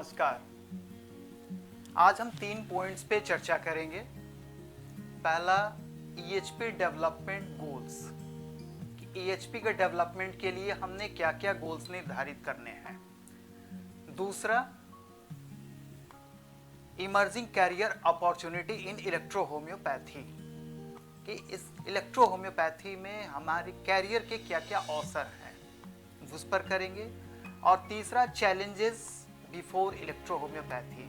नमस्कार। आज हम 3 पॉइंट्स पे चर्चा करेंगे। पहला, ईएचपी डेवलपमेंट गोल्स। ईएचपी के डेवलपमेंट के लिए हमने क्या क्या गोल्स निर्धारित करने हैं। दूसरा, emerging career opportunity in electro homoeopathy, कि इस इलेक्ट्रो होम्योपैथी में हमारे कैरियर के क्या क्या अवसर हैं, उस पर करेंगे। और तीसरा, चैलेंजेस बिफोर इलेक्ट्रो होम्योपैथी,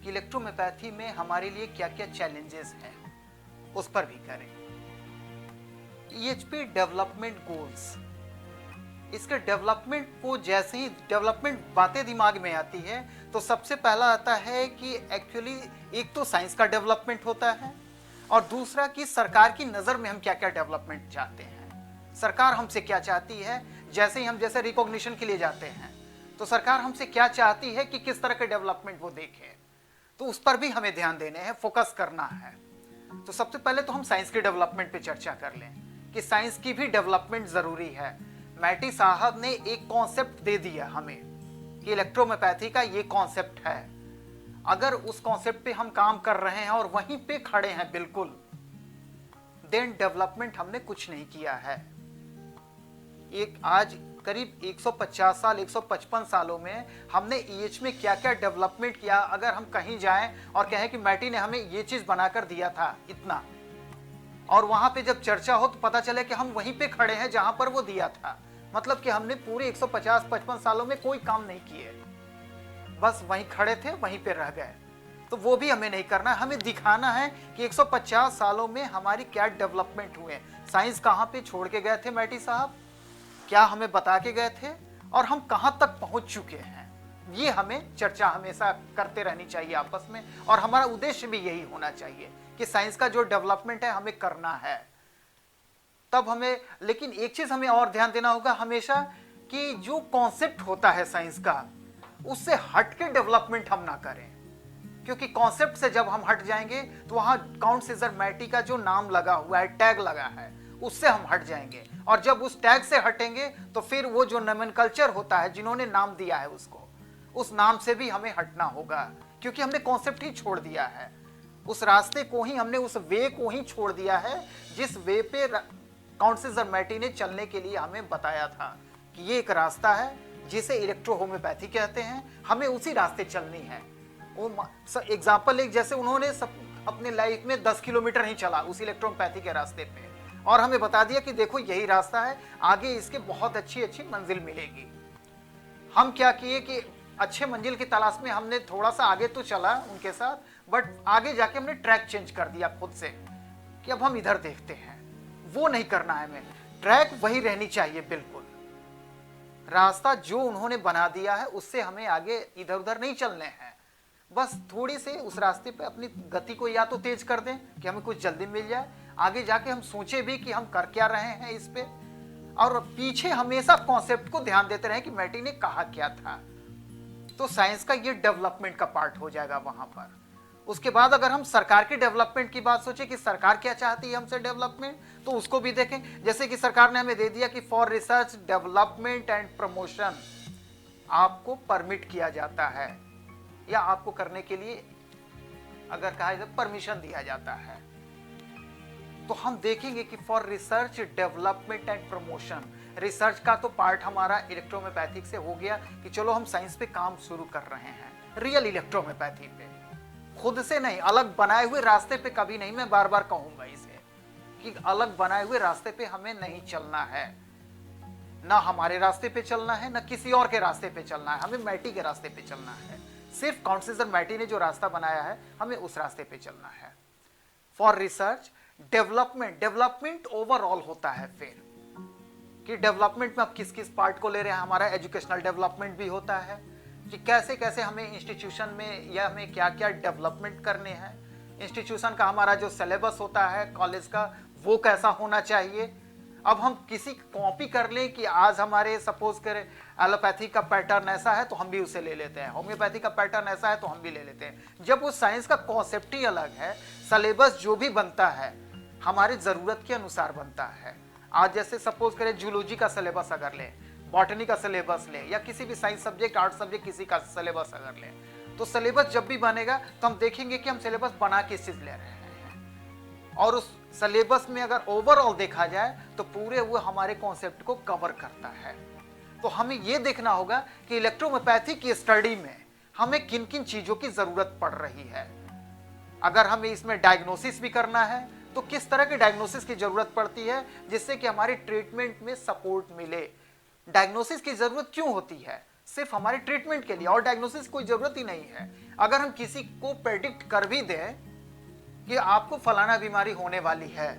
कि इलेक्ट्रो होम्योपैथी में हमारे लिए क्या क्या चैलेंजेस हैं, उस पर भी करेंगे। ईएचपी डेवलपमेंट गोल्स, इसके डेवलपमेंट को जैसे ही डेवलपमेंट बातें दिमाग में आती है तो सबसे पहला आता है कि एक्चुअली एक तो साइंस का डेवलपमेंट होता है और दूसरा कि सरकार की नज़र में हम क्या क्या डेवलपमेंट चाहते हैं, सरकार हमसे क्या चाहती है। जैसे ही हम रिकॉग्निशन के लिए जाते हैं तो सरकार हमसे क्या चाहती है कि किस तरह के डेवलपमेंट वो देखे, तो उस पर भी हमें ध्यान देने हैं, फोकस करना है। तो सबसे पहले तो हम साइंस के डेवलपमेंट पे चर्चा कर लें कि साइंस की भी डेवलपमेंट ज़रूरी है। मैटी साहब ने एक कॉन्सेप्ट दे दिया हमें कि इलेक्ट्रोहोम्योपैथी का ये कॉन्सेप्ट है। अगर उस कॉन्सेप्ट पे हम काम कर रहे हैं और वहीं पे खड़े हैं बिल्कुल, देन डेवलपमेंट हमने कुछ नहीं किया है। एक आज करीब 150 साल 155 सालों में हमने ईएच में क्या क्या डेवलपमेंट किया। अगर हम कहीं जाएं और कहें कि मैटी ने हमें ये चीज़ बनाकर दिया था इतना, और वहां पे जब चर्चा हो तो पता चले कि हम वहीं पे खड़े हैं जहां पर वो दिया था, मतलब कि हमने पूरे 150-55 सालों में कोई काम नहीं किए, बस वहीं खड़े थे, वहीं पे रह गए। तो वो भी हमें नहीं करना है, हमें दिखाना है कि 150 सालों में हमारी क्या डेवलपमेंट हुए। साइंस कहाँ पे छोड़ के गए थे मैटी साहब, क्या हमें बता के गए थे और हम कहां तक पहुंच चुके हैं। ये हमें चर्चा हमेशा करते रहनी चाहिए आपस में, और हमारा उद्देश्य भी यही होना चाहिए कि साइंस का जो डेवलपमेंट है हमें करना है। तब हमें, लेकिन एक चीज हमें और ध्यान देना होगा हमेशा कि जो कॉन्सेप्ट होता है साइंस का, उससे हट के डेवलपमेंट हम ना करें, क्योंकि कॉन्सेप्ट से जब हम हट जाएंगे तो वहां काउंट सीजर मैटी का जो नाम लगा हुआ है, टैग लगा है, उससे हम हट जाएंगे। और जब उस टैग से हटेंगे तो फिर वो जो नोमेनकल्चर होता है, जिन्होंने नाम दिया है उसको, उस नाम से भी हमें हटना होगा, क्योंकि हमने कॉन्सेप्ट ही छोड़ दिया है। उस रास्ते को ही हमने, उस वे को ही छोड़ दिया है जिस वे पे काउंट सीजर मैटी ने चलने के लिए हमें बताया था कि ये एक रास्ता है जिसे इलेक्ट्रो होम्योपैथी कहते हैं, हमें उसी रास्ते चलनी है। एग्जाम्पल एक, जैसे उन्होंने अपने लाइफ में 10 किलोमीटर ही चला उस इलेक्ट्रोपैथी के रास्ते पे, और हमें बता दिया कि देखो यही रास्ता है, आगे इसके बहुत अच्छी अच्छी मंजिल मिलेगी। हम क्या किए कि अच्छे मंजिल की तलाश में हमने थोड़ा सा आगे तो चला उनके साथ, बट आगे जाके हमने ट्रैक चेंज कर दिया खुद से कि अब हम इधर देखते हैं। वो नहीं करना है हमें, ट्रैक वही रहनी चाहिए बिल्कुल। रास्ता जो उन्होंने बना दिया है उससे हमें आगे इधर उधर नहीं चलने हैं, बस थोड़ी से उस रास्ते पे अपनी गति को या तो तेज कर दें कि हमें कुछ जल्दी मिल जाए, आगे जाके हम सोचे भी कि हम कर क्या रहे हैं इस पे, और पीछे हमेशा कॉन्सेप्ट को ध्यान देते रहे कि मैटी ने कहा क्या था। तो साइंस का ये डेवलपमेंट का पार्ट हो जाएगा वहां पर। उसके बाद अगर हम सरकार की डेवलपमेंट की बात सोचे कि सरकार क्या चाहती है हमसे डेवलपमेंट, तो उसको भी देखें। जैसे कि सरकार ने हमें दे दिया कि for research development and promotion आपको परमिट किया जाता है, या आपको करने के लिए अगर कहा जाए परमिशन दिया जाता है। तो हम देखेंगे कि for research development and promotion, research का तो पार्ट हमारा इलेक्ट्रोहोम्योपैथिक से हो गया कि चलो हम साइंस पे काम शुरू कर रहे हैं, रियल इलेक्ट्रोहोम्योपैथी पे, खुद से नहीं, अलग बनाए हुए रास्ते पे कभी नहीं। मैं बार बार कहूंगा इसे कि अलग बनाए हुए रास्ते पे हमें नहीं चलना है, ना हमारे रास्ते पे चलना है, ना किसी और के रास्ते पे चलना है, हमें मैटी के रास्ते पे चलना है। सिर्फ काउंट सीजर मैटी ने जो रास्ता बनाया है हमें उस रास्ते पे चलना है। For research development, development overall होता है फिर कि डेवलपमेंट में आप किस किस पार्ट को ले रहे हैं। हमारा एजुकेशनल डेवलपमेंट भी होता है कि कैसे कैसे हमें इंस्टीट्यूशन में या हमें क्या क्या डेवलपमेंट करने हैं। इंस्टीट्यूशन का हमारा जो सिलेबस होता है कॉलेज का, वो कैसा होना चाहिए। अब हम किसी कॉपी कर लें कि आज हमारे सपोज करें एलोपैथी का पैटर्न ऐसा है तो हम भी उसे ले लेते हैं, होम्योपैथी का पैटर्न ऐसा है तो हम भी ले लेते हैं, जब वो साइंस का कॉन्सेप्ट ही अलग है। सिलेबस जो भी बनता है हमारी ज़रूरत के अनुसार बनता है। आज जैसे सपोज करें जूलॉजी का सिलेबस अगर लें, बॉटनी का सिलेबस ले या किसी भी साइंस सब्जेक्ट, आर्ट सब्जेक्ट किसी का सिलेबस अगर ले, तो सिलेबस जब भी बनेगा तो हम देखेंगे कि हम सिलेबस बना किस चीज ले रहे हैं, और उस सिलेबस में अगर ओवरऑल देखा जाए तो पूरे वो हमारे कॉन्सेप्ट को कवर करता है। तो हमें यह देखना होगा कि इलेक्ट्रोहोम्योपैथी की स्टडी में हमें किन किन चीजों की जरूरत पड़ रही है। अगर हमें इसमें डायग्नोसिस भी करना है तो किस तरह के डायग्नोसिस की जरूरत पड़ती है जिससे कि हमारी ट्रीटमेंट में सपोर्ट मिले। डायग्नोसिस की जरूरत क्यों होती है? सिर्फ हमारे ट्रीटमेंट के लिए, और डायग्नोसिस कोई जरूरत ही नहीं है। अगर हम किसी को प्रेडिक्ट कर भी दें कि आपको फलाना बीमारी होने वाली है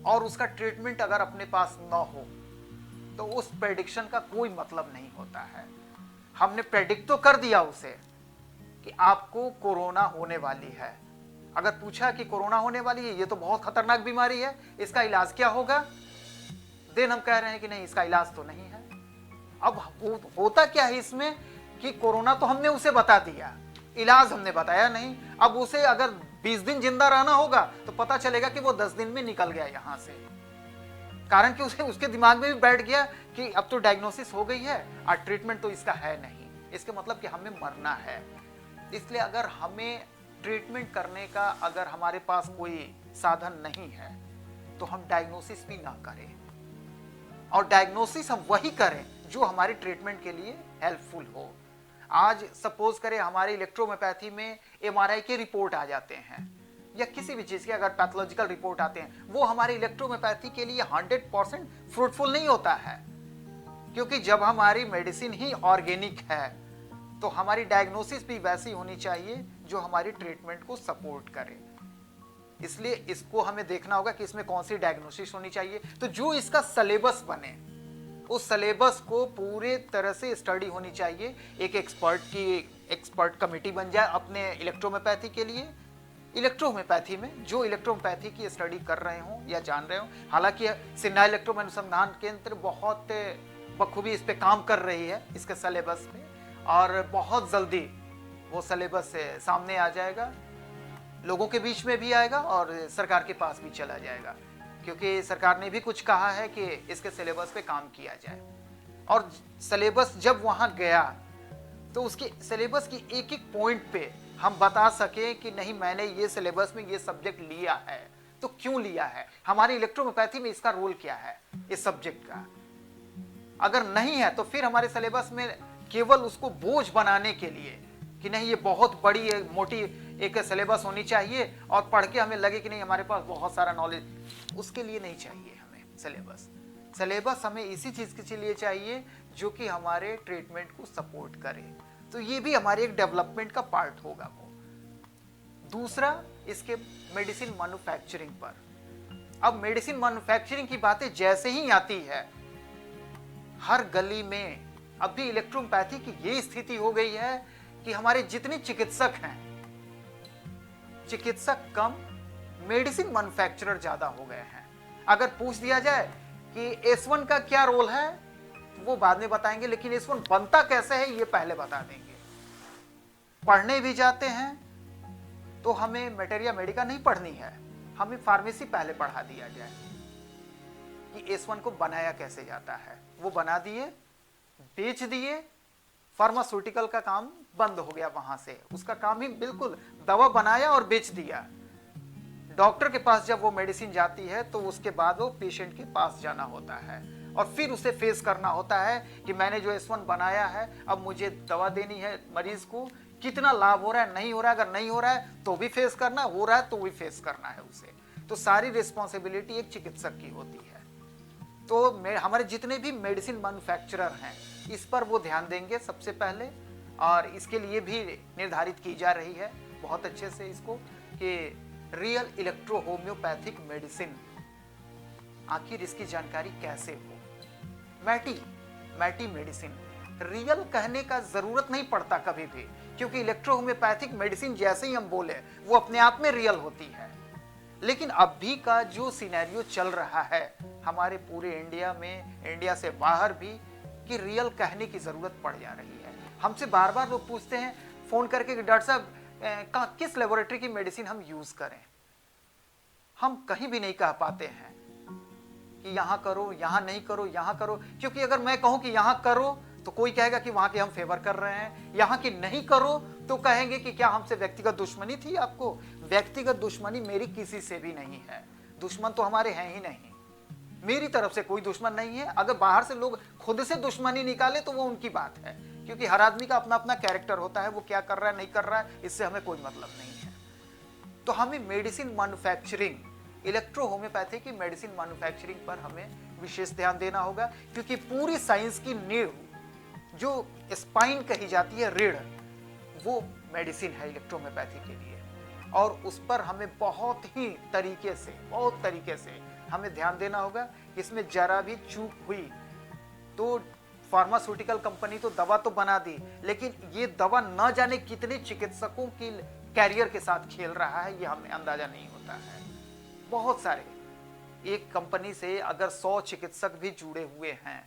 और उसका ट्रीटमेंट अगर अपने पास ना हो तो उस प्रेडिक्शन का कोई मतलब नहीं होता है। हमने प्रेडिक्ट तो कर दिया उसे कि आपको कोरोना होने वाली है। अगर पूछा कि कोरोना होने वाली है, ये तो बहुत खतरनाक बीमारी है, इसका इलाज क्या होगा, देन हम कह रहे हैं कि नहीं, इसका इलाज तो नहीं है। अब होता क्या है इसमें कि कोरोना तो हमने उसे बता दिया, इलाज हमने बताया नहीं। अब उसे अगर 20 दिन जिंदा रहना होगा तो पता चलेगा कि वो 10 दिन में निकल गया यहां से, कारण कि उसे उसके दिमाग में भी बैठ गया कि अब तो डायग्नोसिस हो गई है और ट्रीटमेंट तो इसका है नहीं, इसके मतलब कि हमें मरना है। इसलिए अगर हमें ट्रीटमेंट करने का अगर हमारे पास कोई साधन नहीं है तो हम डायग्नोसिस भी ना करें, और डायग्नोसिस हम वही करें जो हमारे ट्रीटमेंट के लिए हेल्पफुल हो। आज सपोज करें हमारे इलेक्ट्रोहोम्योपैथी में एमआरआई के रिपोर्ट आ जाते हैं या किसी भी चीज के अगर पैथोलॉजिकल रिपोर्ट आते हैं, वो हमारे इलेक्ट्रोहोम्योपैथी के लिए 100% फ्रूटफुल नहीं होता है, क्योंकि जब हमारी मेडिसिन ही ऑर्गेनिक है तो हमारी डायग्नोसिस भी वैसी होनी चाहिए जो हमारी ट्रीटमेंट को सपोर्ट करे। इसलिए इसको हमें देखना होगा कि इसमें कौन सी डायग्नोसिस होनी चाहिए। तो जो इसका सिलेबस बने उस सिलेबस को पूरे तरह से स्टडी होनी चाहिए। एक एक्सपर्ट कमेटी बन जाए अपने इलेक्ट्रोहोम्योपैथी के लिए, इलेक्ट्रोहोम्योपैथी में जो इलेक्ट्रोहोम्योपैथी की स्टडी कर रहे हों या जान रहे हों। हालांकि सिन्हा इलेक्ट्रो अनुसंधान केंद्र बहुत बखूबी इस पे काम कर रही है इसके सिलेबस पे, और बहुत जल्दी वो सिलेबस सामने आ जाएगा, लोगों के बीच में भी आएगा और सरकार के पास भी चला जाएगा, क्योंकि सरकार ने भी कुछ कहा है कि इसके सिलेबस पे काम किया जाए। और सिलेबस जब वहां गया तो उसके सिलेबस की एक एक पॉइंट पे हम बता सके कि नहीं, मैंने ये सिलेबस में ये सब्जेक्ट लिया है तो क्यों लिया है, हमारी इलेक्ट्रोहोम्योपैथी में इसका रोल क्या है इस सब्जेक्ट का। अगर नहीं है तो फिर हमारे सिलेबस में केवल उसको बोझ बनाने के लिए कि नहीं, ये बहुत बड़ी मोटी एक सिलेबस होनी चाहिए और पढ़ के हमें लगे कि नहीं हमारे पास बहुत सारा नॉलेज, उसके लिए नहीं चाहिए हमें सिलेबस। सिलेबस हमें इसी चीज के लिए चाहिए जो कि हमारे ट्रीटमेंट को सपोर्ट करे। तो ये भी हमारे एक डेवलपमेंट का पार्ट होगा वो। दूसरा, इसके मेडिसिन मैन्युफैक्चरिंग पर। अब मेडिसिन मैन्युफैक्चरिंग की बातें जैसे ही आती है, हर गली में अभी इलेक्ट्रोहोम्योपैथी की ये स्थिति हो गई है कि हमारे जितने चिकित्सक हैं, चिकित्सक कम, मेडिसिन मैन्युफैक्चरर ज्यादा हो गए हैं। अगर पूछ दिया जाए कि S1 का क्या रोल है, वो बाद में बताएंगे, लेकिन S1 बनता कैसे है ये पहले बता देंगे। पढ़ने भी जाते हैं तो हमें मटेरिया मेडिका नहीं पढ़नी है, हमें फार्मेसी पहले पढ़ा दिया जाए कि S1 को बनाया कैसे जाता है। वो बना दिए, बेच दिए, फार्मास्यूटिकल का काम बंद हो गया वहां से। उसका काम ही बिल्कुल दवा बनाया और बेच दिया। डॉक्टर के पास जब वो मेडिसिन जाती है तो उसके बाद वो पेशेंट के पास जाना होता है और फिर उसे फेस करना होता है कि मैंने जो S1 बनाया है अब मुझे दवा देनी है मरीज को, कितना लाभ हो रहा है, नहीं हो रहा है, अगर नहीं हो रहा है तो भी फेस करना, हो रहा है तो भी फेस करना है उसे। तो सारी रिस्पॉन्सिबिलिटी एक चिकित्सक की होती है। तो हमारे जितने भी मेडिसिन मैन्युफैक्चरर हैं इस पर वो ध्यान देंगे सबसे पहले, और इसके लिए भी निर्धारित की जा रही है बहुत अच्छे से इसको कि रियल इलेक्ट्रो होम्योपैथिक मेडिसिन आखिर इसकी जानकारी कैसे हो। मैटी मेडिसिन रियल कहने का जरूरत नहीं पड़ता कभी भी, क्योंकि इलेक्ट्रो होम्योपैथिक मेडिसिन जैसे ही हम बोले वो अपने आप में रियल होती है। लेकिन अभी का जो सिनेरियो चल रहा है हमारे पूरे इंडिया में, इंडिया से बाहर भी, कि रियल कहने की जरूरत पड़ जा रही है। हमसे बार बार लोग पूछते हैं फोन करके कि डॉक्टर साहब किस लेबोरेटरी की मेडिसिन हम यूज करें। हम कहीं भी नहीं कह पाते हैं कि यहाँ करो, यहाँ नहीं करो, यहाँ करो, क्योंकि अगर मैं कहूँ कि यहाँ करो तो कोई कहेगा कि वहां की हम फेवर कर रहे हैं, यहाँ की नहीं करो तो कहेंगे कि क्या हमसे व्यक्तिगत दुश्मनी थी आपको। व्यक्तिगत दुश्मनी मेरी किसी से भी नहीं है, दुश्मन तो हमारे हैं ही नहीं, मेरी तरफ से कोई दुश्मन नहीं है। अगर बाहर से लोग खुद से दुश्मनी निकाले तो वो उनकी बात है, क्योंकि हर आदमी का अपना अपना कैरेक्टर होता है, वो क्या कर रहा है नहीं कर रहा है इससे हमें कोई मतलब नहीं है। तो हमें मेडिसिन मैन्युफैक्चरिंग, इलेक्ट्रो होम्योपैथी की मेडिसिन मैन्युफैक्चरिंग पर हमें विशेष ध्यान देना होगा, क्योंकि पूरी साइंस की नींव जो स्पाइन कही जाती है, रीढ़, वो मेडिसिन है इलेक्ट्रो होम्योपैथी के लिए। और उस पर हमें बहुत तरीके से हमें ध्यान देना होगा कि इसमें जरा भी चूक हुई तो फार्मास्यूटिकल कंपनी तो दवा तो बना दी, लेकिन ये दवा न जाने कितने चिकित्सकों की कैरियर के साथ खेल रहा है, ये हमें अंदाजा नहीं होता है। बहुत सारे, एक कंपनी से अगर 100 चिकित्सक भी जुड़े हुए हैं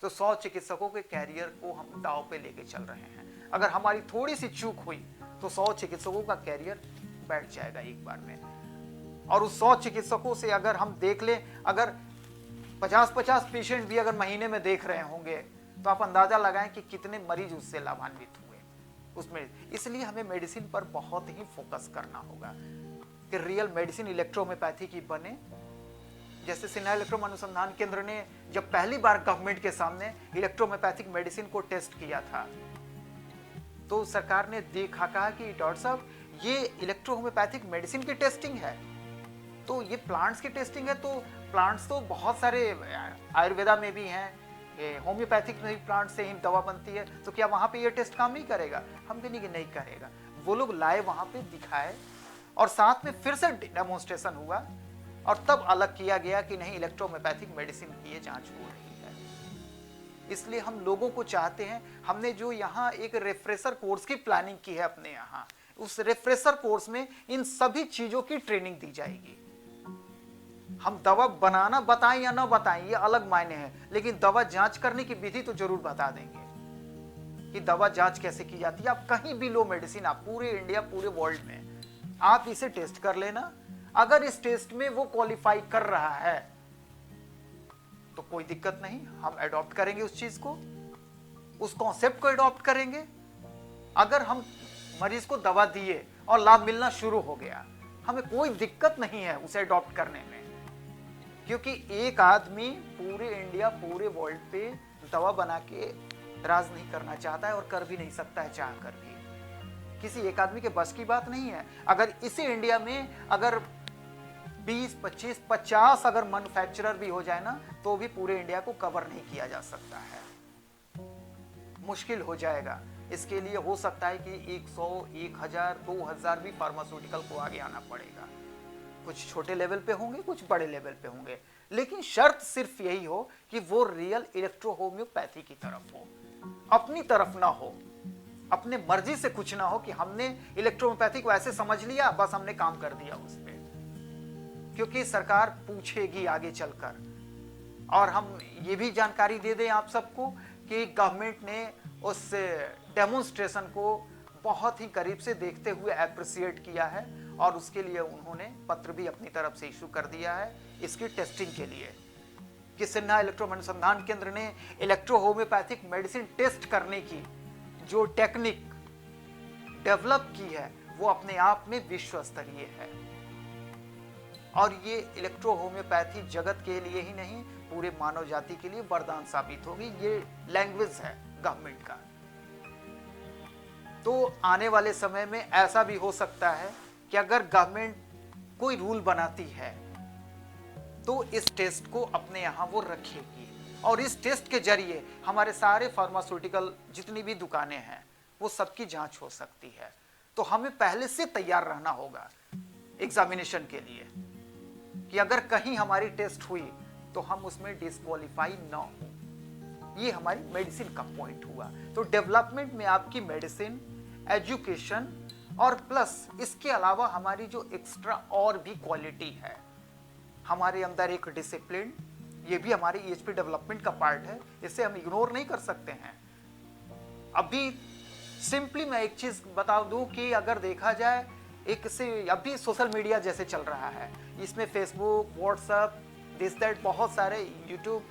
तो 100 चिकित्सकों के कैरियर को हम दांव पे लेके चल रहे हैं। अगर हमारी थोड़ी सी चूक हुई तो 100 चिकित्सकों का कैरियर बैठ जाएगा एक बार में। और उस 100 चिकित्सकों से अगर हम देख लें, अगर 50-50 पेशेंट भी अगर महीने में देख रहे होंगे तो आप अंदाजा लगाएं कि कितने मरीज उससे लाभान्वित हुए उसमें। इसलिए हमें मेडिसिन पर बहुत ही फोकस करना होगा कि रियल मेडिसिन इलेक्ट्रो होम्योपैथी की बने। जैसे सिन्हा इलेक्ट्रो अनुसंधान केंद्र ने जब पहली बार गवर्नमेंट के सामने इलेक्ट्रो होम्योपैथिक मेडिसिन को टेस्ट किया था तो सरकार ने देखा, कहा कि डॉक्टर साहब ये इलेक्ट्रो होम्योपैथिक मेडिसिन की टेस्टिंग है, तो ये प्लांट्स की टेस्टिंग है, तो प्लांट्स तो बहुत सारे आयुर्वेदा में भी हैं, होम्योपैथिक में भी प्लांट से ही दवा बनती है, तो क्या वहाँ पे ये टेस्ट काम नहीं करेगा? हम कहेंगे कि नहीं करेगा। वो लोग लाए, वहाँ पे दिखाए और साथ में फिर से डेमोन्स्ट्रेशन हुआ और तब अलग किया गया कि नहीं, इलेक्ट्रो होम्योपैथिक मेडिसिन की ये जांच हो रही है। इसलिए हम लोगों को चाहते हैं, हमने जो यहाँ एक रिफ्रेशर कोर्स की प्लानिंग की है अपने यहाँ, उस रिफ्रेशर कोर्स में इन सभी चीजों की ट्रेनिंग दी जाएगी। हम दवा बनाना बताएं या ना बताएं ये अलग मायने है, लेकिन दवा जांच करने की विधि तो जरूर बता देंगे कि दवा जांच कैसे की जाती है। आप कहीं भी लो मेडिसिन, आप पूरे इंडिया, पूरे वर्ल्ड में आप इसे टेस्ट कर लेना। अगर इस टेस्ट में वो क्वालिफाई कर रहा है तो कोई दिक्कत नहीं, हम अडॉप्ट करेंगे उस चीज को, उस कॉन्सेप्ट को अडॉप्ट करेंगे। अगर हम मरीज को दवा दिए और लाभ मिलना शुरू हो गया, हमें कोई दिक्कत नहीं है उसे अडॉप्ट करने में, क्योंकि एक आदमी पूरे इंडिया, पूरे वर्ल्ड पे दवा बना के राज नहीं करना चाहता है और कर भी नहीं सकता है चाह कर भी। किसी एक आदमी के बस की बात नहीं है। अगर इसी इंडिया में अगर 20, 25, 50 अगर मैन्युफैक्चरर भी हो जाए ना, तो भी पूरे इंडिया को कवर नहीं किया जा सकता है, मुश्किल हो जाएगा। इसके लिए हो सकता है कि 100, 1000, 2000 भी फार्मास्यूटिकल को आगे आना पड़ेगा। कुछ छोटे लेवल पे होंगे, कुछ बड़े लेवल पे होंगे, लेकिन शर्त सिर्फ यही हो कि वो रियल इलेक्ट्रो होम्योपैथी की तरफ हो, अपनी तरफ ना हो, अपने मर्जी से कुछ ना हो कि हमने इलेक्ट्रो होम्योपैथी को ऐसे समझ लिया, बस हमने काम कर दिया उस पर। क्योंकि सरकार पूछेगी आगे चलकर। और हम ये भी जानकारी दे दें आप सबको कि गवर्नमेंट ने उस डेमोन्स्ट्रेशन को बहुत ही करीब से देखते हुए अप्रिशिएट किया है और उसके लिए उन्होंने पत्र भी अपनी तरफ से इशू कर दिया है इसकी टेस्टिंग के लिए, कि सिन्हा इलेक्ट्रो अनुसंधान केंद्र ने इलेक्ट्रो होम्योपैथिक मेडिसिन टेस्ट करने की जो टेक्निक डेवलप की है वो अपने आप में विश्व स्तरीय है। और ये इलेक्ट्रो होम्योपैथी जगत के लिए ही नहीं, पूरे मानव जाति के लिए वरदान साबित होगी। ये लैंग्वेज है गवर्नमेंट का। तो आने वाले समय में ऐसा भी हो सकता है कि अगर गवर्नमेंट कोई रूल बनाती है तो इस टेस्ट को अपने यहां वो रखेगी और इस टेस्ट के जरिए हमारे सारे फार्मास्यूटिकल जितनी भी दुकानें हैं वो सबकी जांच हो सकती है। तो हमें पहले से तैयार रहना होगा एग्जामिनेशन के लिए कि अगर कहीं हमारी टेस्ट हुई तो हम उसमें डिस्क्वालीफाई ना हो। ये हमारी मेडिसिन का पॉइंट हुआ। तो डेवलपमेंट में आपकी मेडिसिन, एजुकेशन और प्लस इसके अलावा हमारी जो एक्स्ट्रा और भी क्वालिटी है, हमारे अंदर एक डिसिप्लिन, ये भी हमारी ईएचपी डेवलपमेंट का पार्ट है, इसे हम इग्नोर नहीं कर सकते हैं। अभी सिंपली मैं एक चीज बता दूं कि अगर देखा जाए एक से अभी सोशल मीडिया जैसे चल रहा है, इसमें फेसबुक, व्हाट्सएप, दिस दैट, बहुत सारे यूट्यूब,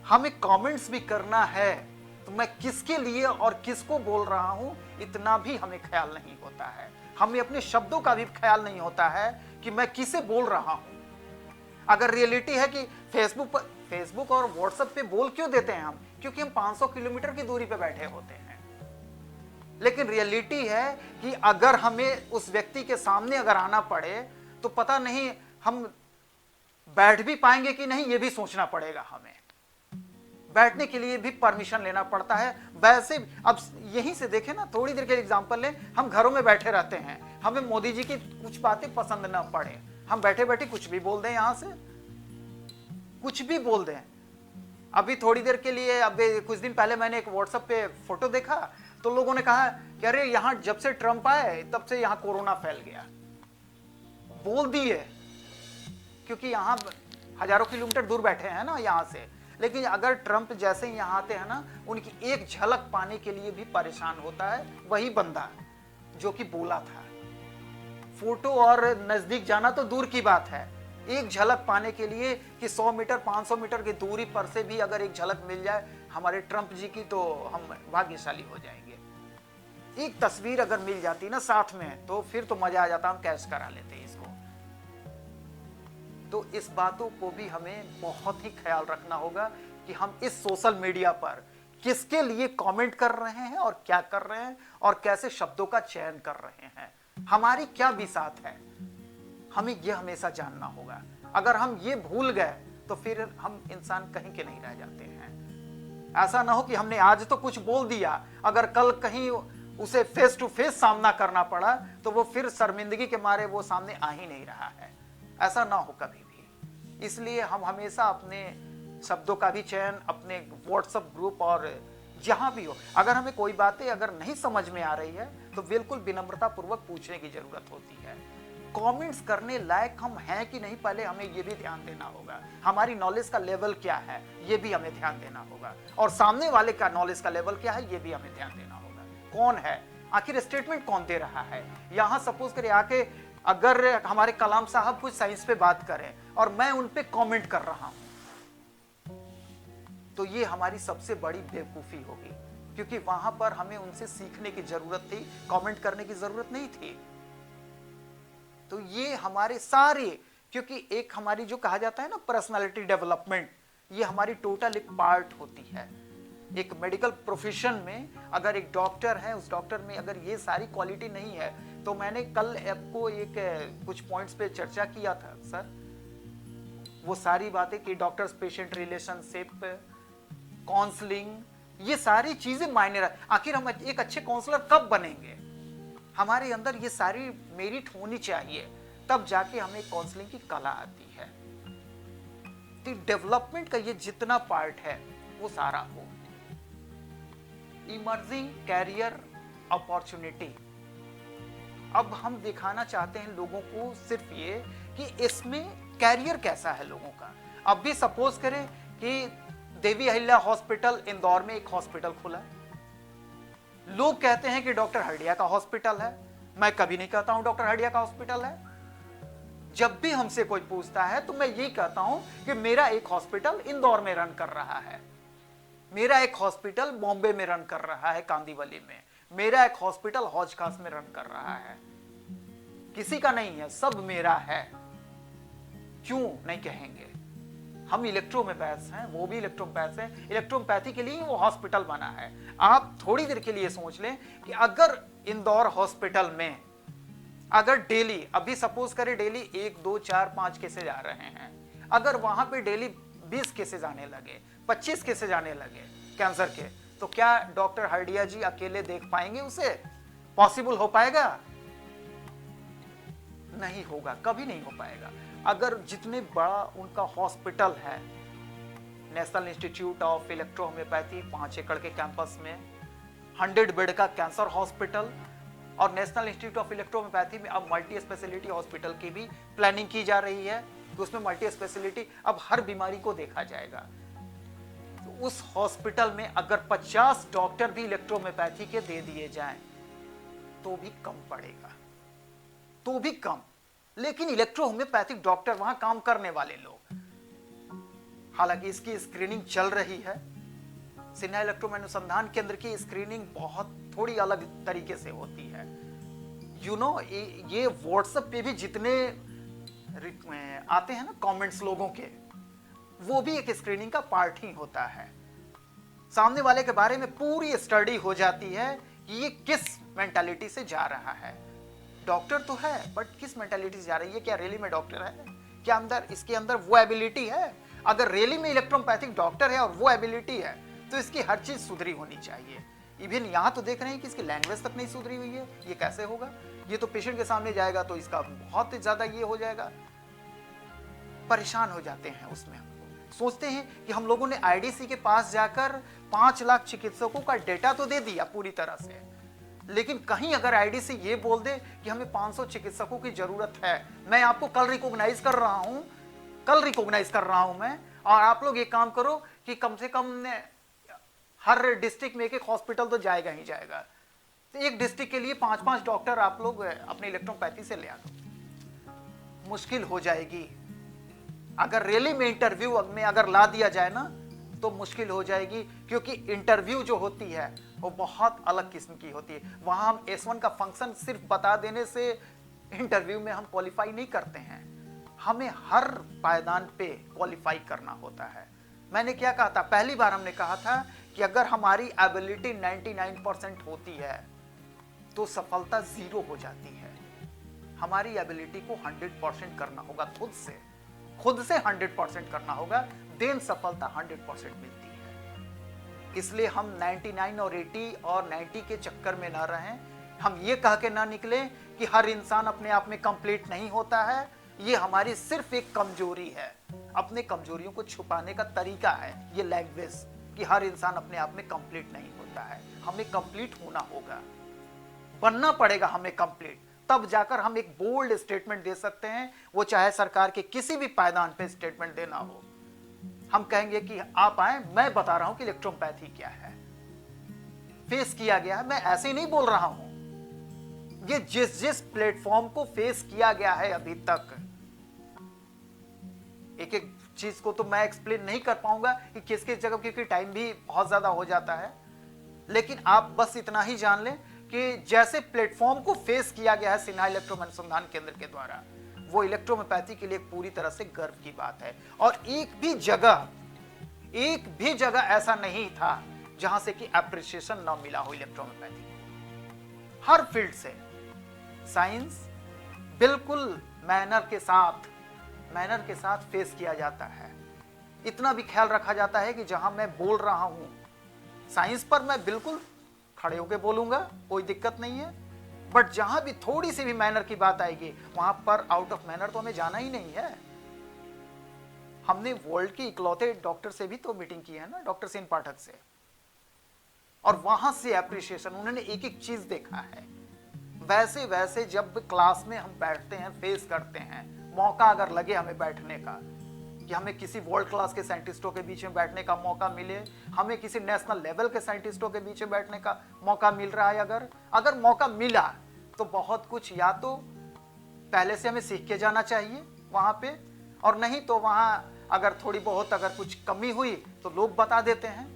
हमें कमेंट्स भी करना है तो मैं किसके लिए और किसको बोल रहा हूं इतना भी हमें ख्याल नहीं होता है। हमें अपने शब्दों का भी ख्याल नहीं होता है कि मैं किसे बोल रहा हूं। अगर रियलिटी है कि फेसबुक और व्हाट्सएप पे बोल क्यों देते हैं हम, क्योंकि हम 500 किलोमीटर की दूरी पे बैठे होते हैं। लेकिन रियलिटी है कि अगर हमें उस व्यक्ति के सामने अगर आना पड़े तो पता नहीं हम बैठ भी पाएंगे कि नहीं, ये भी सोचना पड़ेगा। हमें बैठने के लिए भी परमिशन लेना पड़ता है। वैसे अब यहीं से देखें ना, थोड़ी देर के एग्जांपल लें, हम घरों में बैठे रहते हैं, हमें मोदी जी की कुछ बातें पसंद ना पड़े, हम बैठे बैठे कुछ भी बोल दें, यहां से कुछ भी बोल दें। अभी थोड़ी देर के लिए, अभी कुछ दिन पहले मैंने एक व्हाट्सएप पे फोटो देखा तो लोगों ने कहा कि अरे यहां जब से ट्रंप आए तब से यहां कोरोना फैल गया। बोल दिए, क्योंकि यहां हजारों किलोमीटर दूर बैठे हैं ना यहां से। लेकिन अगर ट्रंप जैसे ही यहां आते हैं ना, उनकी एक झलक पाने के लिए भी परेशान होता है वही बंदा जो कि बोला था। फोटो और नजदीक जाना तो दूर की बात है, एक झलक पाने के लिए कि 100 मीटर 500 मीटर की दूरी पर से भी अगर एक झलक मिल जाए हमारे ट्रंप जी की, तो हम भाग्यशाली हो जाएंगे। एक तस्वीर अगर मिल जाती ना साथ में तो फिर तो मजा आ जाता, हम कैश करा लेते इसको। तो इस बातों को भी हमें बहुत ही ख्याल रखना होगा कि हम इस सोशल मीडिया पर किसके लिए कमेंट कर रहे हैं और क्या कर रहे हैं और कैसे शब्दों का चयन कर रहे हैं, हमारी क्या बिसात है, हमें यह हमेशा जानना होगा। अगर हम ये भूल गए तो फिर हम इंसान कहीं के नहीं रह जाते हैं। ऐसा ना हो कि हमने आज तो कुछ बोल दिया, अगर कल कहीं उसे फेस टू फेस सामना करना पड़ा तो वो फिर शर्मिंदगी के मारे वो सामने आ ही नहीं रहा है। ऐसा ना हो कभी भी। इसलिए हम हमेशा अपने शब्दों का भी चयन, अपने व्हाट्सएप ग्रुप और जहां भी हो, अगर हमें कोई बातें अगर नहीं समझ में आ रही है तो बिल्कुल विनम्रता पूर्वक पूछने की जरूरत होती है। कमेंट्स करने लायक हम हैं कि नहीं, पहले हमें यह भी ध्यान देना होगा। हमारी नॉलेज का लेवल क्या है यह भी हमें ध्यान देना होगा, और सामने वाले का नॉलेज का लेवल क्या है यह भी हमें ध्यान देना होगा। कौन है, आखिर स्टेटमेंट कौन दे रहा है। यहां सपोज करें आके अगर हमारे कलाम साहब कुछ साइंस पे बात करें और मैं उन पे कमेंट कर रहा हूं, तो ये हमारी सबसे बड़ी बेवकूफी होगी, क्योंकि वहां पर हमें उनसे सीखने की जरूरत थी, कमेंट करने की जरूरत नहीं थी। तो ये हमारे सारे, क्योंकि एक हमारी जो कहा जाता है ना पर्सनालिटी डेवलपमेंट, ये हमारी टोटल एक पार्ट होती है। एक मेडिकल प्रोफेशन में अगर एक डॉक्टर है, उस डॉक्टर में अगर ये सारी क्वालिटी नहीं है, तो मैंने कल आपको एक कुछ पॉइंट्स पे चर्चा किया था सर, वो सारी बातें कि डॉक्टर्स पेशेंट रिलेशनशिप, काउंसलिंग, ये सारी चीजें मायने रखती। आखिर हम एक अच्छे काउंसलर कब बनेंगे, हमारे अंदर ये सारी मेरिट होनी चाहिए, तब जाके हमें काउंसलिंग की कला आती है। तो डेवलपमेंट का ये जितना पार्ट है वो सारा हो। इमर्जिंग कैरियर अपॉर्चुनिटी, अब हम दिखाना चाहते हैं लोगों को सिर्फ ये कि इसमें कैरियर कैसा है लोगों का। अब भी सपोज करें कि देवी अहिल्या हॉस्पिटल इंदौर में एक हॉस्पिटल खुला, लोग कहते हैं कि डॉक्टर हरडिया का हॉस्पिटल है। मैं कभी नहीं कहता हूं डॉक्टर हरडिया का हॉस्पिटल है। जब भी हमसे कोई पूछता है तो मैं यही कहता हूं कि मेरा एक हॉस्पिटल इंदौर में रन कर रहा है, मेरा एक हॉस्पिटल बॉम्बे में रन कर रहा है कांदीवली में, मेरा एक हॉस्पिटल हौज खास में रन कर रहा है। किसी का नहीं है, सब मेरा है। क्यों नहीं कहेंगे। हम इलेक्ट्रोपैथ हैं, वो भी इलेक्ट्रोपैथ हैं। इलेक्ट्रोपैथी के लिए वो हॉस्पिटल बना है। आप थोड़ी देर के लिए सोच लें कि अगर इंदौर हॉस्पिटल में अगर डेली, अभी सपोज करें डेली 1 2 4 5 केसेज आ रहे हैं, अगर वहां पे डेली 20 केसेज आने लगे, 25 केसेज आने लगे कैंसर के, तो क्या डॉक्टर हरडिया जी अकेले देख पाएंगे उसे? पॉसिबल हो पाएगा? नहीं होगा, कभी नहीं हो पाएगा। अगर जितने बड़ा उनका हॉस्पिटल है, national institute of electro homeopathy 5 एकड़ के कैंपस में 100 बेड का कैंसर हॉस्पिटल, और national institute of electro homeopathy में अब मल्टी स्पेशलिटी हॉस्पिटल की भी प्लानिंग की जा रही है, तो उसमें मल्टी स्पेशलिटी अब हर बीमारी को देखा जाएगा। तो उस हॉस्पिटल में अगर 50 डॉक्टर भी इलेक्ट्रो होम्योपैथी के दे दिए जाएं तो भी कम पड़ेगा, तो भी कम। लेकिन इलेक्ट्रो होम्योपैथिक डॉक्टर, वहां काम करने वाले लोग, हालांकि इसकी स्क्रीनिंग चल रही है। सिन्हा इलेक्ट्रो अनुसंधान केंद्र की स्क्रीनिंग बहुत थोड़ी अलग तरीके से होती है। ये व्हाट्सएप पे भी जितने आते हैं ना कमेंट्स लोगों के, वो भी एक स्क्रीनिंग का पार्ट ही होता है। सामने वाले के बारे में पूरी स्टडी हो जाती है कि ये किस मेंटालिटी से जा रहा है। डॉक्टर तो है बट किस मेंटालिटी से जा रही है, क्या रियली में डॉक्टर है, क्या अंदर इसके अंदर वो एबिलिटी है। अगर रियली में इलेक्ट्रोपैथिक डॉक्टर है और वो एबिलिटी है तो इसकी हर चीज सुधरी होनी चाहिए। इवन यहां तो देख रहे हैं कि इसकी लैंग्वेज तक नहीं सुधरी हुई है, ये कैसे होगा। ये तो पेशेंट के सामने जाएगा तो इसका बहुत ज्यादा ये हो जाएगा, परेशान हो जाते हैं उसमें। सोचते हैं कि हम लोगों ने आईडीसी के पास जाकर 5 लाख चिकित्सकों का डेटा तो दे दिया पूरी तरह से, लेकिन कहीं अगर आईडीसी ये बोल दे कि हमें 500 चिकित्सकों की जरूरत है, मैं आपको कल रिकॉग्नाइज कर रहा हूं मैं, और आप लोग ये काम करो कि कम से कम हर डिस्ट्रिक्ट में एक हॉस्पिटल तो जाएगा ही जाएगा, तो एक डिस्ट्रिक्ट के लिए 5-5 डॉक्टर आप लोग अपने इलेक्ट्रोपैथी से ले आ दो। मुश्किल हो जाएगी। अगर रियली में इंटरव्यू में अगर ला दिया जाए ना तो मुश्किल हो जाएगी, क्योंकि इंटरव्यू जो होती है वो बहुत अलग किस्म की होती है। वहां हम S1 का फंक्शन सिर्फ बता देने से इंटरव्यू में हम क्वालिफाई नहीं करते हैं, हमें हर पायदान पे क्वालिफाई करना होता है। मैंने क्या कहा था, पहली बार हमने कहा था कि अगर हमारी एबिलिटी 99% होती है तो सफलता 0 हो जाती है। हमारी एबिलिटी को 100% करना होगा, खुद से 100% करना होगा, देन सफलता 100% मिलती है। इसलिए हम 99 और 80 और 90 के चक्कर में ना रहें। हम ये कह के ना निकले कि हर इंसान अपने आप में कंप्लीट नहीं होता है, ये हमारी सिर्फ एक कमजोरी है, अपने कमजोरियों को छुपाने का तरीका है ये लैंग्वेज, कि हर इंसान अपने आप में कंप्लीट नहीं होता है। हमें कंप्लीट होना होगा, बनना पड़ेगा हमें कंप्लीट, तब जाकर हम एक बोल्ड स्टेटमेंट दे सकते हैं। वो चाहे सरकार के किसी भी पायदान पे स्टेटमेंट देना हो, हम कहेंगे कि आप आए, मैं बता रहा हूं कि इलेक्ट्रोपैथी क्या है, फेस किया गया है। मैं ऐसे ही नहीं बोल रहा हूं, ये जिस प्लेटफॉर्म को फेस किया गया है अभी तक, एक एक चीज को तो मैं एक्सप्लेन नहीं कर पाऊंगा कि किस किस जगह, क्योंकि टाइम भी बहुत ज्यादा हो जाता है। लेकिन आप बस इतना ही जान लें कि जैसे प्लेटफॉर्म को फेस किया गया है सिन्हा इलेक्ट्रो अनुसंधान केंद्र के द्वारा, वो इलेक्ट्रोपैथी के लिए पूरी तरह से गर्व की बात है। और एक भी जगह ऐसा नहीं था जहां से कि एप्रिसिएशन ना मिला हो इलेक्ट्रोपैथी। हर फील्ड से साइंस बिल्कुल मैनर के साथ फेस किया जाता है। इतना भी ख्याल रखा जाता है कि जहां मैं बोल रहा हूं साइंस पर, मैं बिल्कुल खड़े होकर बोलूंगा, कोई दिक्कत नहीं है, बट जहां भी थोड़ी सी भी मैनर की बात आएगी वहां पर आउट ऑफ मैनर तो हमें जाना ही नहीं है। हमने वर्ल्ड के इकलौते डॉक्टर से भी तो मीटिंग की है ना, डॉक्टर सेन पाठक से, और वहां से एप्रिसिएशन, उन्होंने एक एक चीज देखा है। वैसे जब क्लास में हम बैठते हैं, फेस करते हैं, मौका अगर लगे हमें बैठने का, कि हमें किसी वर्ल्ड क्लास के साइंटिस्टों के बीच में बैठने का मौका मिले, हमें किसी नेशनल लेवल के साइंटिस्टों के बीच में बैठने का मौका मिल रहा है, अगर मौका मिला तो बहुत कुछ या तो पहले से हमें सीख के जाना चाहिए वहां पे, और नहीं तो वहां अगर थोड़ी बहुत अगर कुछ कमी हुई तो लोग बता देते हैं,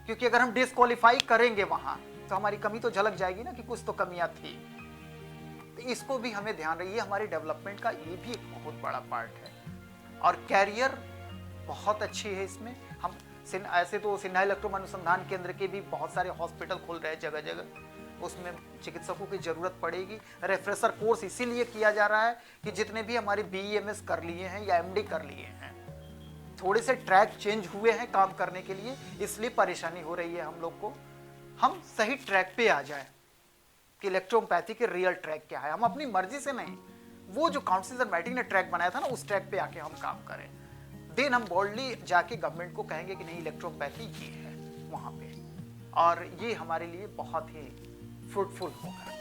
क्योंकि अगर हम डिस्क्वालीफाई करेंगे वहां तो हमारी कमी तो झलक जाएगी ना कि कुछ तो कमियां थी। तो इसको भी हमें ध्यान रखिए, हमारी डेवलपमेंट का ये भी एक बहुत बड़ा पार्ट है। और कैरियर बहुत अच्छी है इसमें। हम ऐसे तो सिन्हा इलेक्ट्रो अनुसंधान केंद्र के भी बहुत सारे हॉस्पिटल खुल रहे हैं जगह जगह, उसमें चिकित्सकों की जरूरत पड़ेगी। रेफ्रेशर कोर्स इसीलिए किया जा रहा है कि जितने भी हमारे BEMS कर लिए हैं या MD कर लिए हैं, थोड़े से ट्रैक चेंज हुए हैं काम करने के लिए, इसलिए परेशानी हो रही है हम लोग को। हम सही ट्रैक पे आ जाए कि इलेक्ट्रोपैथी के रियल ट्रैक क्या है, हम अपनी मर्जी से नहीं, वो जो काउंसिल मैटिंग ने ट्रैक बनाया था ना, उस ट्रैक पे आके हम काम करें। देन हम बोल्डली जाके गवर्नमेंट को कहेंगे कि नहीं, इलेक्ट्रोपैथी ये है वहां पे, और ये हमारे लिए बहुत ही फ्रूटफुल होगा।